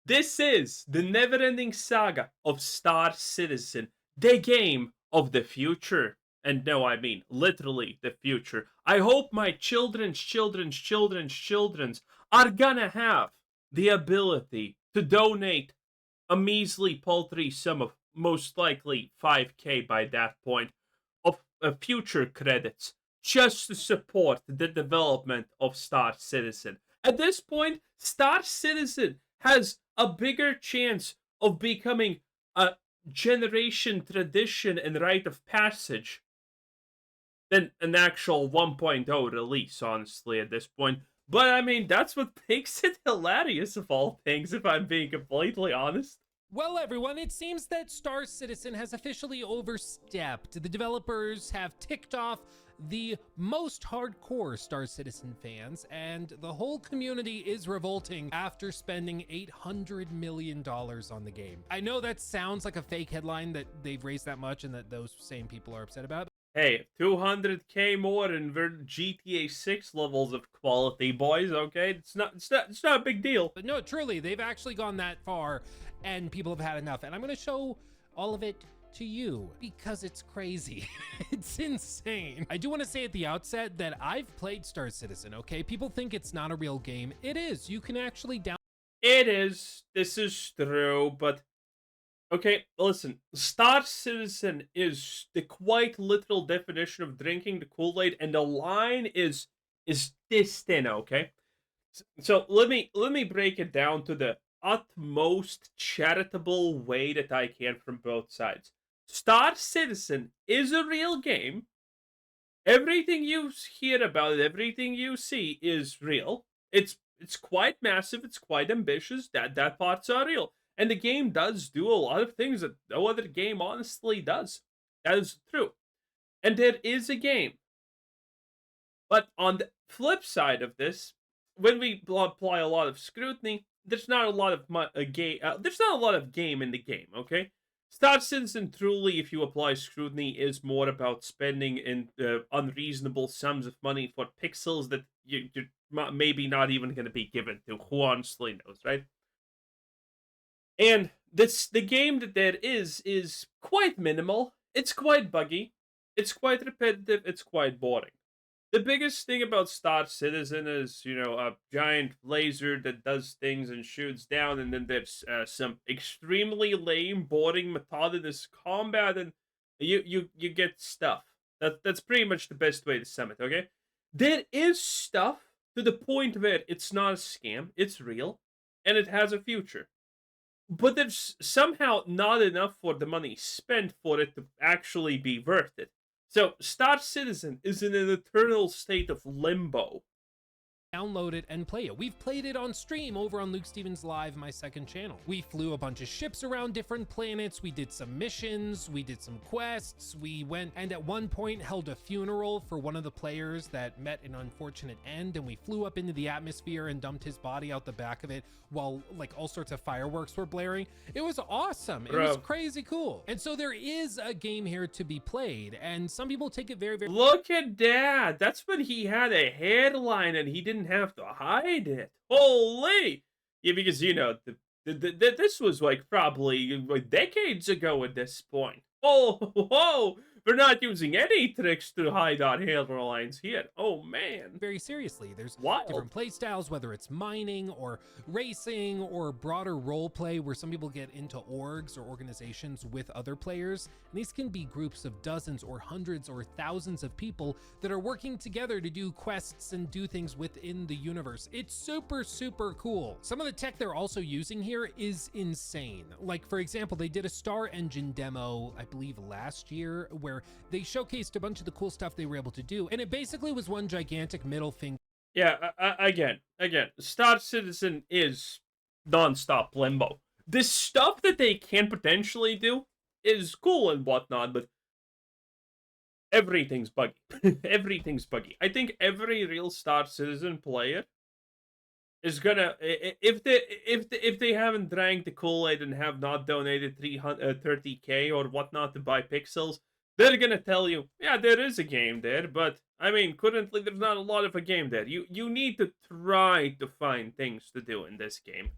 This is the never-ending saga of Star Citizen, the game of the future. And no, I mean literally the future. I hope my children's are gonna have the ability to donate a measly, paltry sum of most likely 5K by that point of future credits just to support the development of Star Citizen. At this point, Star Citizen has a bigger chance of becoming a generation tradition and rite of passage than an actual 1.0 release, honestly, at this point. But I mean, that's what makes it hilarious of all things, if I'm being completely honest. Well, everyone, it seems that Star Citizen has officially overstepped. The developers have ticked off the most hardcore Star Citizen fans, and the whole community is revolting after spending $800 million on the game. I know that sounds like a fake headline that they've raised that much and that those same people are upset about. Hey, 200K more in GTA 6 levels of quality, boys. Okay, it's not a big deal. But no, truly, they've actually gone that far, and people have had enough. And I'm going to show all of it to you because it's crazy. It's insane. I do want to say at the outset that I've played Star Citizen. Okay, people think it's not a real game. It is. You can actually download. It is. This is true, but okay, listen. Star Citizen is the quite literal definition of drinking the Kool-Aid, and the line is this thin. Okay, so let me break it down to the utmost charitable way that I can from both sides. Star Citizen is a real game. Everything you hear about it, everything you see is real. It's quite massive, it's quite ambitious. That parts are real. And the game does do a lot of things that no other game honestly does. That is true. And there is a game. But on the flip side of this, when we apply a lot of scrutiny, there's not a lot of game. There's not a lot of game in the game. Okay, Star Citizen truly, if you apply scrutiny, is more about spending in unreasonable sums of money for pixels that you're maybe not even going to be given to. Who honestly knows, right? And the game that there is quite minimal. It's quite buggy. It's quite repetitive. It's quite boring. The biggest thing about Star Citizen is, a giant laser that does things and shoots down, and then there's some extremely lame, boring, monotonous combat, and you get stuff. That's pretty much the best way to sum it. Okay, there is stuff to the point where it's not a scam, it's real, and it has a future. But there's somehow not enough for the money spent for it to actually be worth it. So, Star Citizen is in an eternal state of limbo. Download it and play it. We've played it on stream over on Luke Stevens Live, my second channel. We flew a bunch of ships around different planets. We did some missions. We did some quests. We went and at one point held a funeral for one of the players that met an unfortunate end. And we flew up into the atmosphere and dumped his body out the back of it while like all sorts of fireworks were blaring. It was awesome. It was crazy cool. And so there is a game here to be played. And some people take it very, very... Look at that. That's when he had a headline and he didn't have to hide it. Holy! Yeah, because this was like probably decades ago at this point. Oh, whoa! We're not using any tricks to hide our hairlines here. Oh man. Very seriously. There's Wild. Different play styles, whether it's mining or racing or broader role play where some people get into orgs or organizations with other players. And these can be groups of dozens or hundreds or thousands of people that are working together to do quests and do things within the universe. It's super, super cool. Some of the tech they're also using here is insane. Like, for example, they did a Star Engine demo, I believe last year, where they showcased a bunch of the cool stuff they were able to do, and it basically was one gigantic middle finger. Yeah, again, Star Citizen is non-stop limbo. The stuff that they can potentially do is cool and whatnot, but everything's buggy. Everything's buggy. I think every real Star Citizen player is gonna, if they haven't drank the Kool-Aid and have not donated 330K or whatnot to buy pixels, they're gonna tell you, yeah, there is a game there, but I mean, currently there's not a lot of a game there. You need to try to find things to do in this game.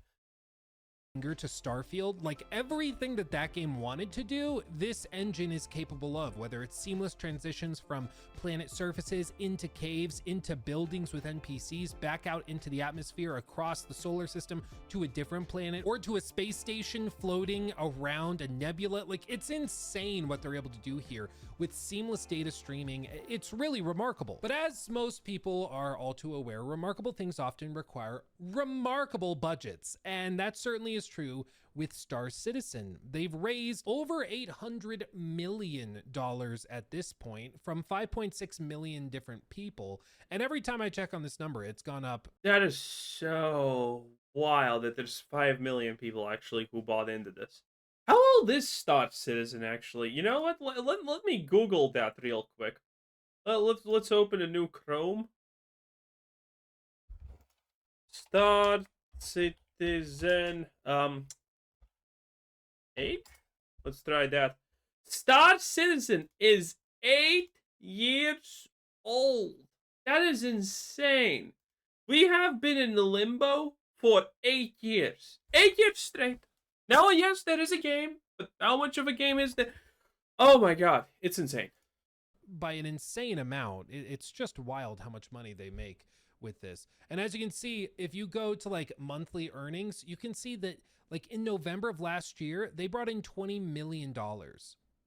to Starfield, like everything that that game wanted to do, this engine is capable of, whether it's seamless transitions from planet surfaces into caves, into buildings with NPCs, back out into the atmosphere, across the solar system to a different planet, or to a space station floating around a nebula. Like, it's insane what they're able to do here with seamless data streaming. It's really remarkable. But as most people are all too aware, remarkable things often require remarkable budgets, and that certainly is true with Star Citizen. They've raised over $800 million at this point from 5.6 million different people. And every time I check on this number, it's gone up. That is so wild that there's 5 million people actually who bought into this. How old is Star Citizen actually? You know what? Let me Google that real quick. Let's open a new Chrome. Star Citizen 8. Let's try that. Star Citizen is 8 years old. That is insane. We have been in limbo for 8 years. 8 years straight. Now, yes, there is a game, but how much of a game is there? Oh my god, it's insane. By an insane amount. It's just wild how much money they make with this. And as you can see, if you go to like monthly earnings, you can see that like in November of last year, they brought in $20 million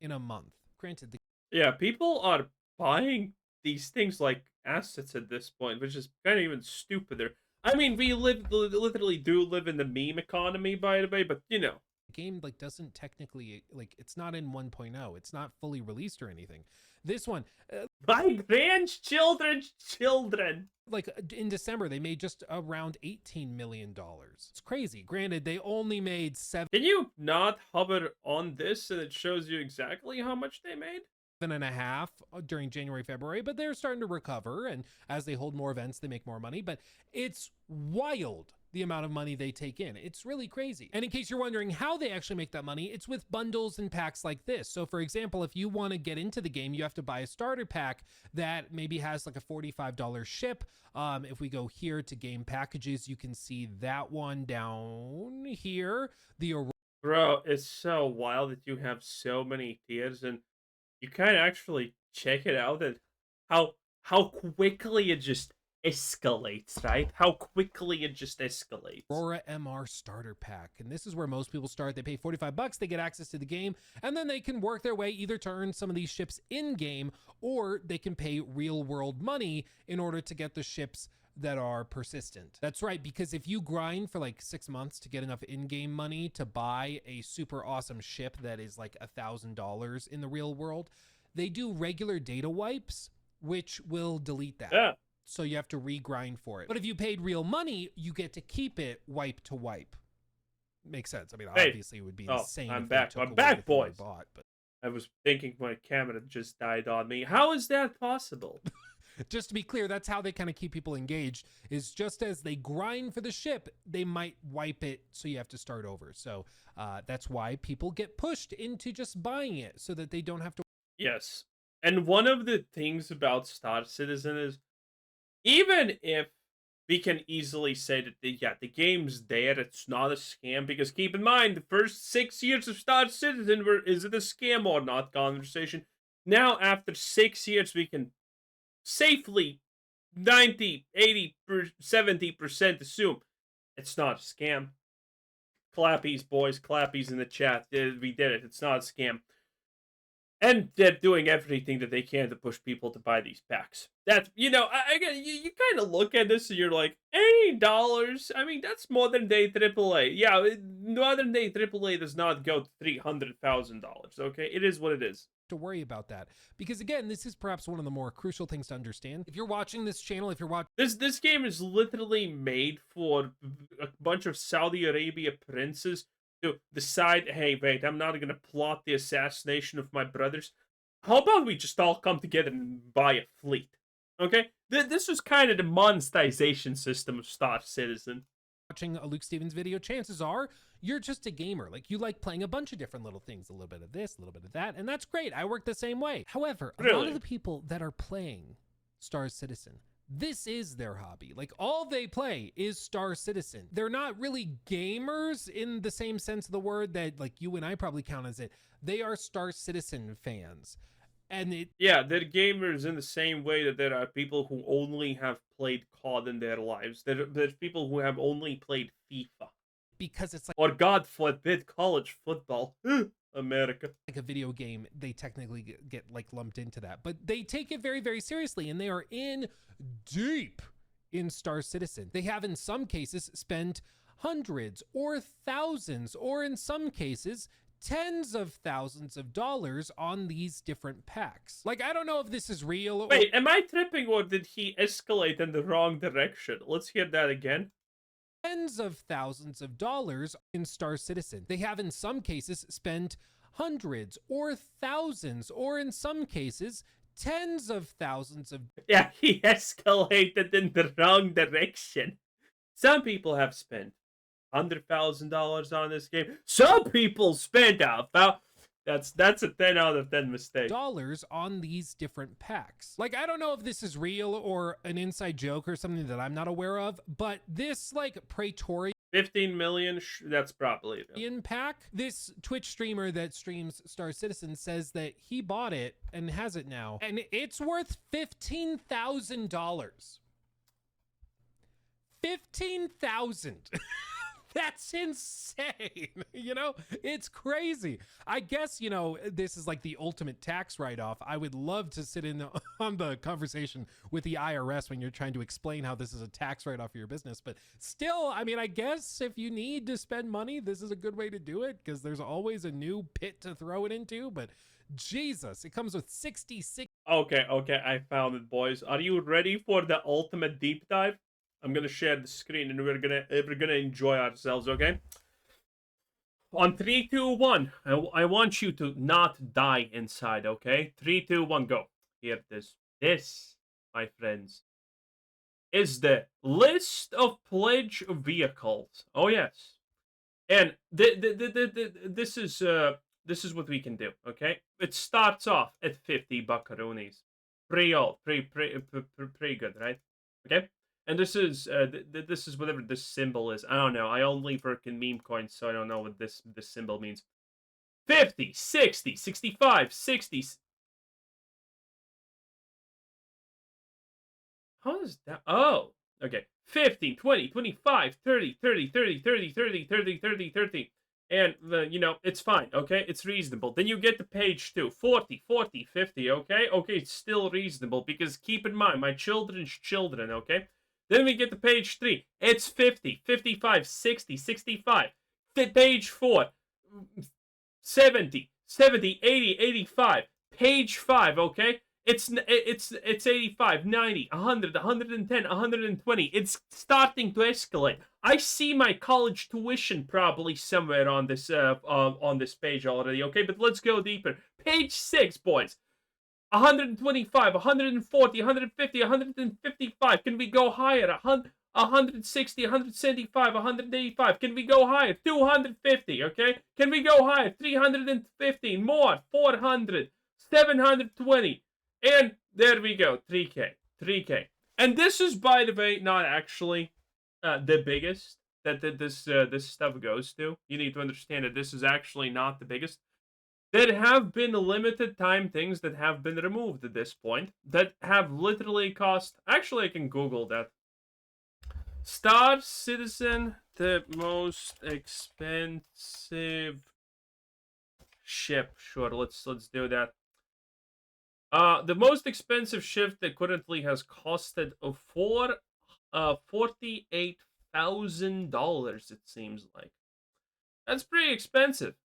in a month. Granted, yeah, people are buying these things like assets at this point, which is kind of even stupider. I mean, we literally do live in the meme economy, by the way, but you know. The game like doesn't technically, like, it's not in 1.0. It's not fully released or anything. This one, my grandchildren's children. Like in December, they made just around $18 million. It's crazy. Granted, they only made 7. Can you not hover on this and it shows you exactly how much they made? 7.5 during January, February, but they're starting to recover. And as they hold more events, they make more money. But it's wild the amount of money they take in. It's really crazy. And in case you're wondering how they actually make that money, it's with bundles and packs like this. So for example, if you want to get into the game, you have to buy a starter pack that maybe has like a $45 ship. If we go here to game packages, you can see that one down here. Bro, it's so wild that you have so many tiers, and you can actually check it out and how quickly it just escalates, right? How quickly it just escalates. Aurora MR starter pack, and this is where most people start. They pay $45, they get access to the game, and then they can work their way either to earn some of these ships in game, or they can pay real world money in order to get the ships that are persistent. That's right, because if you grind for like 6 months to get enough in-game money to buy a super awesome ship that is like $1,000 in the real world, they do regular data wipes, which will delete that. Yeah. So you have to regrind for it. But if you paid real money, you get to keep it wipe to wipe. Makes sense. I mean, obviously it would be insane. I'm back. I'm back, boys. But I was thinking my camera just died on me. How is that possible? Just to be clear, that's how they kind of keep people engaged, is just as they grind for the ship, they might wipe it, so you have to start over. So that's why people get pushed into just buying it so that they don't have to. Yes. And one of the things about Star Citizen is, even if we can easily say that the game's there, it's not a scam, because keep in mind, the first 6 years of Star Citizen were, is it a scam or not conversation. Now, after 6 years, we can safely 90, 80, 70% assume it's not a scam. Clappies, boys, clappies in the chat. We did it. It's not a scam. And they're doing everything that they can to push people to buy these packs. That's, you know, you kind of look at this and you're like, $80? I mean, that's modern day AAA. Yeah, modern day AAA does not go to $300,000, okay? It is what it is. To worry about that, because again, this is perhaps one of the more crucial things to understand. If you're watching this channel, if you're watching this game is literally made for a bunch of Saudi Arabia princes to decide, hey, wait, I'm not gonna plot the assassination of my brothers. How about we just all come together and buy a fleet? Okay, this was kind of the monetization system of Star Citizen. Watching a Luke Stevens video, chances are you're just a gamer. Like, you like playing a bunch of different little things, a little bit of this, a little bit of that, and that's great. I work the same way. However, a lot of the people that are playing Star Citizen, This is their hobby. Like, all they play is Star Citizen. They're not really gamers in the same sense of the word that like you and I probably count as it. They are Star Citizen fans. And it Yeah, they're gamers in the same way that there are people who only have played COD in their lives. There's people who have only played FIFA. because it's Or God forbid, college football. America. like a video game, they technically get like lumped into that, but they take it very, very seriously, and they are in deep in Star Citizen. They have in some cases spent hundreds or thousands, or in some cases tens of thousands of dollars on these different packs. Like, I don't know if this is real or Wait, am I tripping or did he escalate in the wrong direction? Let's hear that again. tens of thousands of dollars in Star Citizen. They have in some cases spent hundreds or thousands, or in some cases tens of thousands of Yeah, he escalated in the wrong direction. Some people have spent $100,000 on this game. Some people spent that's a 10 out of 10 mistake. dollars on these different packs. Like, I don't know if this is real or an inside joke or something that I'm not aware of, but this like Praetorian 15 million, that's probably real. pack, this Twitch streamer that streams Star Citizen says that he bought it and has it now, and it's worth $15,000. 15,000. That's insane. You know, it's crazy. I guess, you know, this is like the ultimate tax write-off. I would love to sit in on the conversation with the IRS when you're trying to explain how this is a tax write-off for your business. But still, I mean, I guess if you need to spend money, this is a good way to do it, because there's always a new pit to throw it into. But Jesus, it comes with 66. Okay, I found it, boys. Are you ready for the ultimate deep dive? I'm gonna share the screen and we're gonna enjoy ourselves, okay? On 3, 2, 1, I want you to not die inside, okay? 3, 2, 1, go. Here it is. This, my friends, is the list of pledge vehicles. Oh yes, and this is what we can do, okay? It starts off at 50 buckaroonies. Pretty good, right? Okay. And this is this is whatever this symbol is. I don't know. I only work in meme coins, so I don't know what this symbol means. 50, 60, 65, 60. How is that? Oh, okay. 15, 20, 25, 30, 30, 30, 30, 30, 30, 30, 30. And, you know, it's fine, okay? It's reasonable. Then you get to page 2. 40, 40, 50, okay? Okay, it's still reasonable, because keep in mind, my children's children, okay? Then we get to page 3. It's 50, 55, 60, 65. Page 4. 70, 70, 80, 85. Page 5, okay? It's 85, 90, 100, 110, 120. It's starting to escalate. I see my college tuition probably somewhere on this page already, okay? But let's go deeper. Page 6, boys. 125, 140, 150, 155. Can we go higher? 160, 175, 185. Can we go higher? 250, okay? Can we go higher? 350, more. 400, 720. And there we go. 3K. 3K. And this is, by the way, not actually the biggest that this stuff goes to. You need to understand that this is actually not the biggest. There have been limited time things that have been removed at this point that have literally cost. Actually, I can Google that. Star Citizen, the most expensive ship. Sure, let's do that. The most expensive ship that currently has costed $48,000. It seems like that's pretty expensive.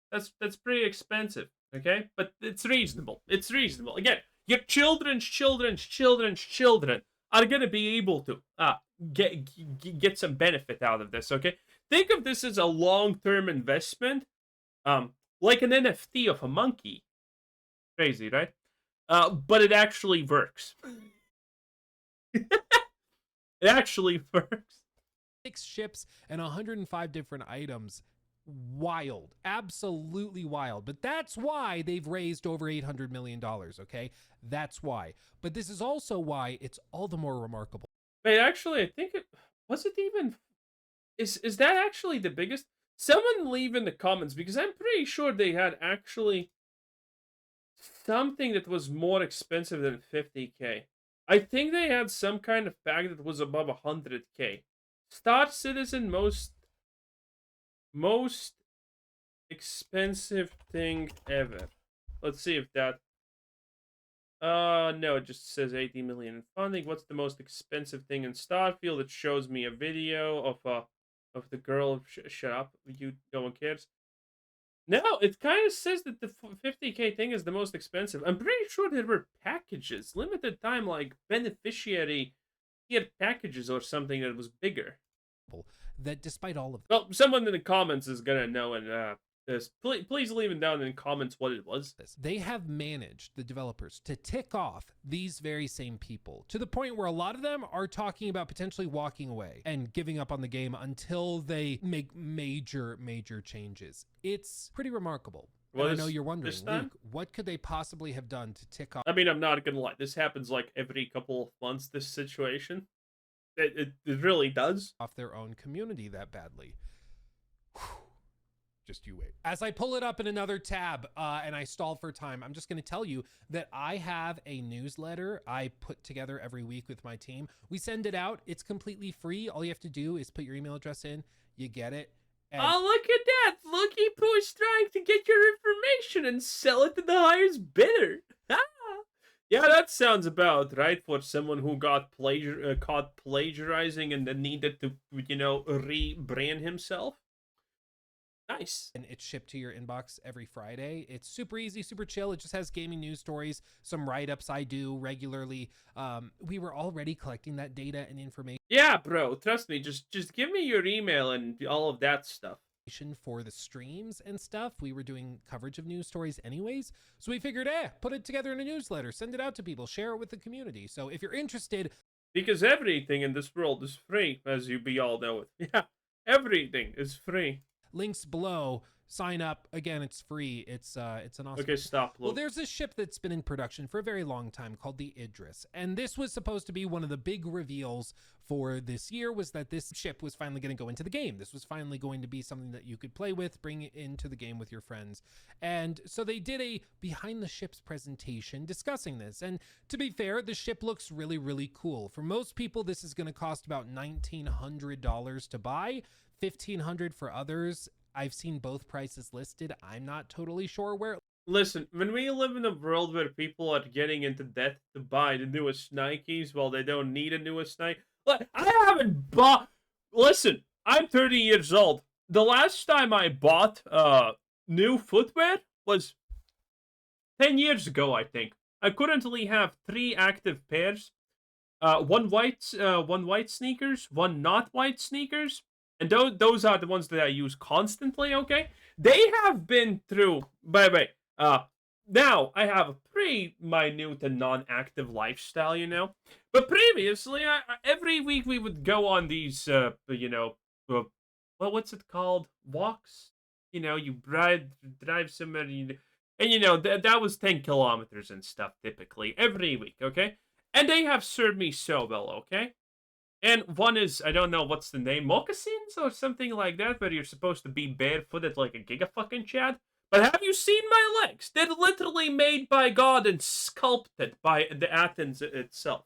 That's pretty expensive, okay? But it's reasonable. It's reasonable. Again, your children's children are gonna be able to get some benefit out of this, okay? Think of this as a long-term investment, like an NFT of a monkey. Crazy, right? But it actually works. It actually works. 6 ships and 105 different items. wild, absolutely wild. But that's why they've raised over $800 million, okay? That's why. But this is also why it's all the more remarkable. Wait, actually, I think it was it even is that actually the biggest? Someone leave in the comments because I'm pretty sure they had actually something that was more expensive than 50K. I think they had some kind of pack that was above 100K. Star Citizen most expensive thing ever. Let's see if that. No, it just says 80 million in funding. What's the most expensive thing in Starfield? It shows me a video of the girl. Shut up, you. No one cares. No, it kind of says that the 50K thing is the most expensive. I'm pretty sure there were packages, limited time, like beneficiary tier packages or something that was bigger. That despite all of Well, someone in the comments is gonna know, and this. Please leave it down in the comments what it was. this, they have managed, the developers, to tick off these very same people to the point where a lot of them are talking about potentially walking away and giving up on the game until they make major changes. It's pretty remarkable. And I know you're wondering, Luke, what could they possibly have done to tick off? I mean, I'm not gonna lie. This happens like every couple of months, this situation. It really does. Off their own community that badly. Whew. Just you wait. As I pull it up in another tab and I stall for time, I'm just going to tell you that I have a newsletter I put together every week with my team. We send it out. It's completely free. All you have to do is put your email address in. You get it. And oh, look at that. Lucky Pooh's trying to get your information and sell it to the highest bidder. Yeah, that sounds about right for someone who got caught plagiarizing and then needed to, rebrand himself. Nice. And it's shipped to your inbox every Friday. It's super easy, super chill. It just has gaming news stories, some write-ups I do regularly. We were already collecting that data and information. Yeah, bro. Trust me. Just give me your email and all of that stuff. For the streams and stuff. We were doing coverage of news stories anyways. So we figured, put it together in a newsletter, send it out to people, share it with the community. So if you're interested. Because everything in this world is free, as you be all know it. Yeah, everything is free. Links below. Sign up. Again, it's free. It's an awesome. Okay, stop. Luke. Well, there's this ship that's been in production for a very long time called the Idris, and this was supposed to be one of the big reveals for this year. Was that this ship was finally going to go into the game? This was finally going to be something that you could play with, bring it into the game with your friends, and so they did a behind the ships presentation discussing this. And to be fair, the ship looks really cool. For most people, this is going to cost about $1,900 to buy, $1,500 for others. I've seen both prices listed. I'm not totally sure where. Listen, when we live in a world where people are getting into debt to buy the newest Nikes while they don't need a newest Nike, I haven't bought. Listen, I'm 30 years old. The last time I bought new footwear was 10 years ago, I think. I currently have 3 active pairs. One white sneakers, one not white sneakers. And those are the ones that I use constantly, okay? They have been through, by the way, now I have a pretty minute and non-active lifestyle, But previously, every week we would go on these, what's it called? Walks? You drive somewhere, and that was 10 kilometers and stuff, typically, every week, okay? And they have served me so well, okay? And one is, I don't know what's the name, moccasins or something like that, where you're supposed to be barefooted like a giga-fucking Chad. But have you seen my legs? They're literally made by God and sculpted by the Athens itself.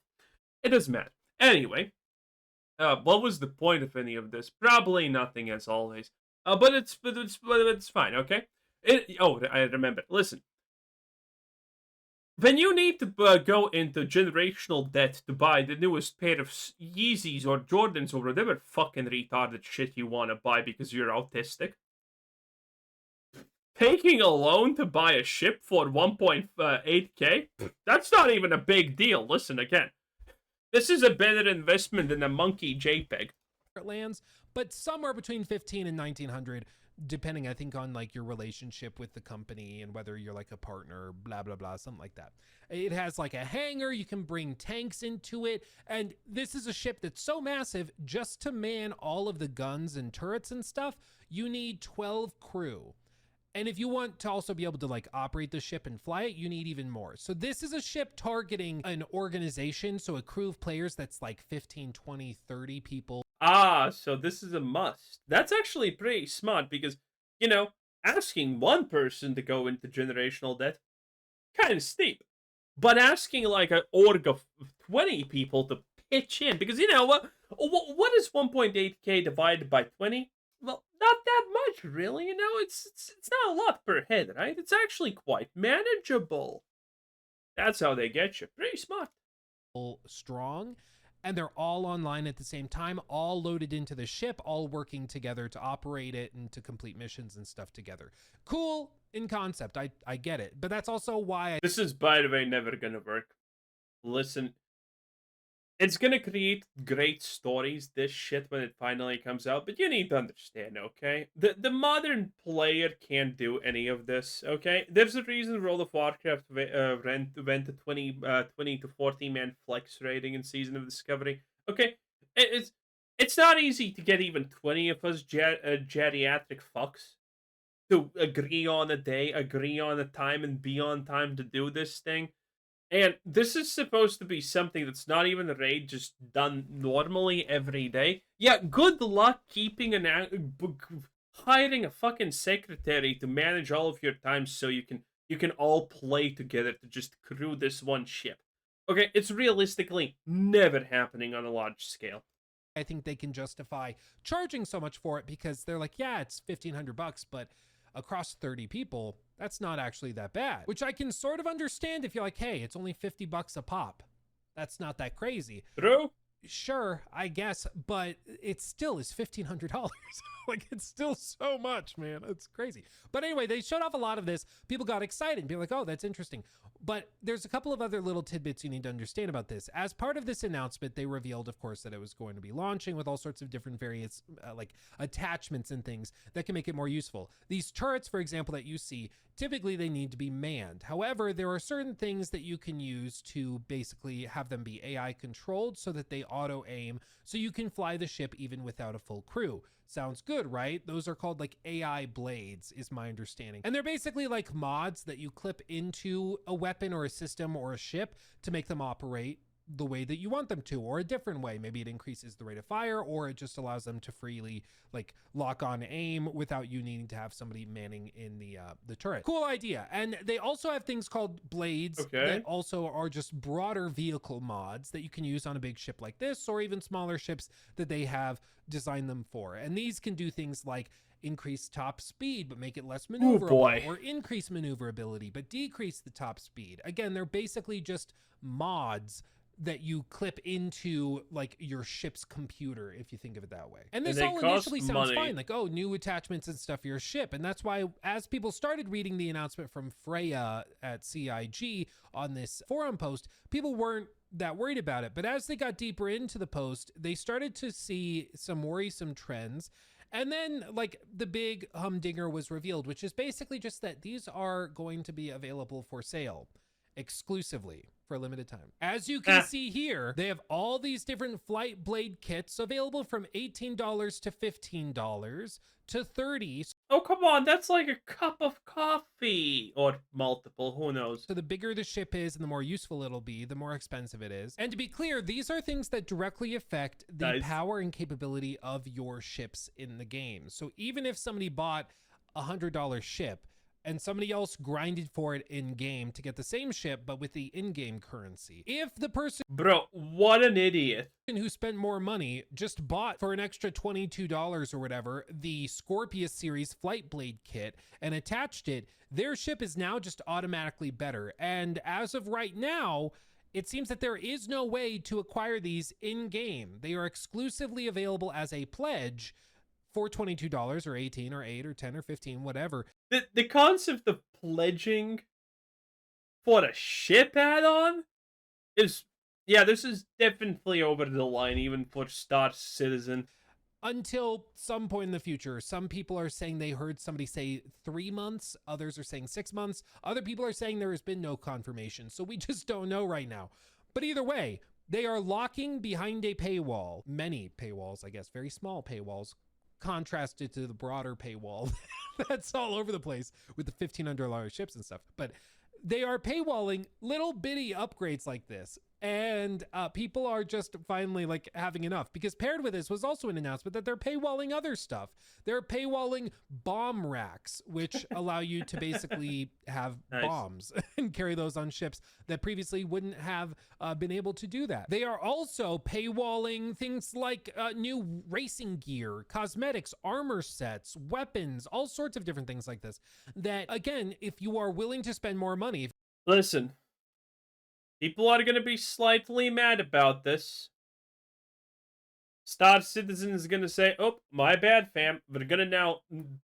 It doesn't matter. Anyway, what was the point of any of this? Probably nothing, as always. But it's fine, okay? I remember. Listen. When you need to go into generational debt to buy the newest pair of Yeezys or Jordans or whatever fucking retarded shit you want to buy because you're autistic, taking a loan to buy a ship for 1.8K, that's not even a big deal. Listen again. This is a better investment than a monkey JPEG. Lands, but somewhere between 15 and 1900 depending, I think, on like your relationship with the company and whether you're like a partner, blah blah blah, something like that. It has like a hangar, you can bring tanks into it, and this is a ship that's so massive, just to man all of the guns and turrets and stuff, you need 12 crew. And if you want to also be able to like operate the ship and fly it, you need even more. So this is a ship targeting an organization, so a crew of players that's like 15, 20, 30 people. Ah, so this is a must. That's actually pretty smart because, you know, asking one person to go into generational debt, kind of steep. But asking like an org of 20 people to pitch in, because you know what is 1.8k divided by 20? Well, not that much, really. You know, it's not a lot per head, right? It's actually quite manageable. That's how they get you. Pretty smart. Strong, and they're all online at the same time, all loaded into the ship, all working together to operate it and to complete missions and stuff together. Cool in concept, I get it, but that's also why This is, by the way, never gonna work. Listen, it's gonna create great stories, this shit, when it finally comes out, but you need to understand, okay? The modern player can't do any of this, okay? There's a reason World of Warcraft went to 20 to 40 man flex rating in Season of Discovery. Okay, it's not easy to get even 20 of us geriatric fucks to agree on a day, agree on a time, and be on time to do this thing. And this is supposed to be something that's not even a raid, just done normally every day. Yeah, good luck keeping hiring a fucking secretary to manage all of your time so you can all play together to just crew this one ship. Okay, it's realistically never happening on a large scale. I think they can justify charging so much for it, because they're like, yeah, it's $1,500, but across 30 people, that's not actually that bad, which I can sort of understand if you're like, hey, it's only $50 a pop. That's not that crazy. True. Sure, I guess, but it still is $1,500. Like, it's still so much, man. It's crazy. But anyway, they showed off a lot of this. People got excited and be like, oh, that's interesting. But there's a couple of other little tidbits you need to understand about this. As part of this announcement, they revealed, of course, that it was going to be launching with all sorts of different various like attachments and things that can make it more useful. These turrets, for example, that you see, typically they need to be manned. However, there are certain things that you can use to basically have them be AI controlled so that they auto aim, so you can fly the ship even without a full crew. Sounds good, right? Those are called like AI blades, is my understanding. And they're basically like mods that you clip into a weapon or a system or a ship to make them operate the way that you want them to, or a different way. Maybe it increases the rate of fire, or it just allows them to freely like lock on aim without you needing to have somebody manning in the turret. Cool idea. And they also have things called blades that also are just broader vehicle mods that you can use on a big ship like this, or even smaller ships that they have designed them for. And these can do things like increase top speed but make it less maneuverable, or increase maneuverability but decrease the top speed. Again, they're basically just mods that you clip into like your ship's computer, if you think of it that way. And this all initially sounds fine, like, oh, new attachments and stuff for your ship. And that's why, as people started reading the announcement from Freya at CIG on this forum post, people weren't that worried about it. But as they got deeper into the post, they started to see some worrisome trends. And then like the big humdinger was revealed, which is basically just that these are going to be available for sale exclusively for a limited time. As you can see here, they have all these different flight blade kits available from $18 to $15 to $30. Oh, come on, that's like a cup of coffee, or multiple, who knows. So the bigger the ship is and the more useful it'll be, the more expensive it is. And to be clear, these are things that directly affect the power and capability of your ships in the game. So even if somebody bought a $100 ship and somebody else grinded for it in game to get the same ship but with the in-game currency, if the person, bro, what an idiot, who spent more money just bought for an extra $22 or whatever the Scorpius series flight blade kit and attached it, their ship is now just automatically better. And as of right now, it seems that there is no way to acquire these in game. They are exclusively available as a pledge for $22 or $18 or $8 or $10 or $15, whatever. The concept of pledging for a ship add-on is, yeah, this is definitely over the line, even for Star Citizen. until some point in the future. Some people are saying they heard somebody say 3 months, others are saying 6 months, other people are saying there has been no confirmation. So we just don't know right now. But either way, they are locking behind a paywall, many paywalls, I guess, very small paywalls, contrasted to the broader paywall that's all over the place with the $1,500 ships and stuff. But they are paywalling little bitty upgrades like this, and people are just finally like having enough, because paired with this was also an announcement that they're paywalling other stuff. They're paywalling bomb racks, which allow you to basically have Nice. bombs and carry those on ships that previously wouldn't have been able to do that. They are also paywalling things like new racing gear, cosmetics, armor sets, weapons, all sorts of different things like this, that again, if you are willing to spend more money. Listen, people are going to be slightly mad about this. Star Citizen is going to say, oh, my bad, fam. We're going to now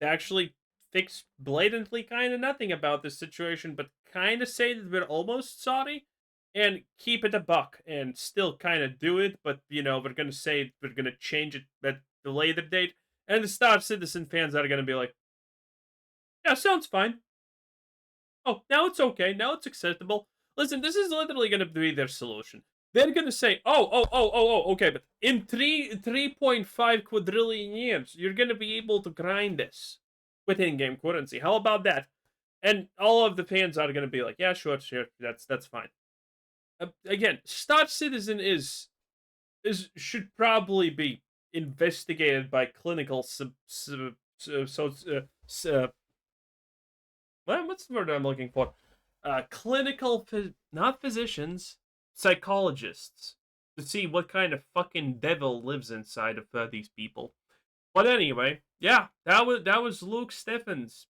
actually fix blatantly kind of nothing about this situation, but kind of say that we're almost sorry and keep it a buck and still kind of do it. But, you know, we're going to say we're going to change it at the later date. And the Star Citizen fans are going to be like, yeah, sounds fine. Oh, now it's okay. Now it's acceptable. Listen, this is literally going to be their solution. They're going to say, okay, but in 3.5 quadrillion years, you're going to be able to grind this with in-game currency. How about that? And all of the fans are going to be like, yeah, sure, that's fine. Again, Star Citizen should probably be investigated by clinical what's the word I'm looking for? Clinical, not physicians, psychologists, to see what kind of fucking devil lives inside of these people. But anyway, yeah, that was Luke Steffens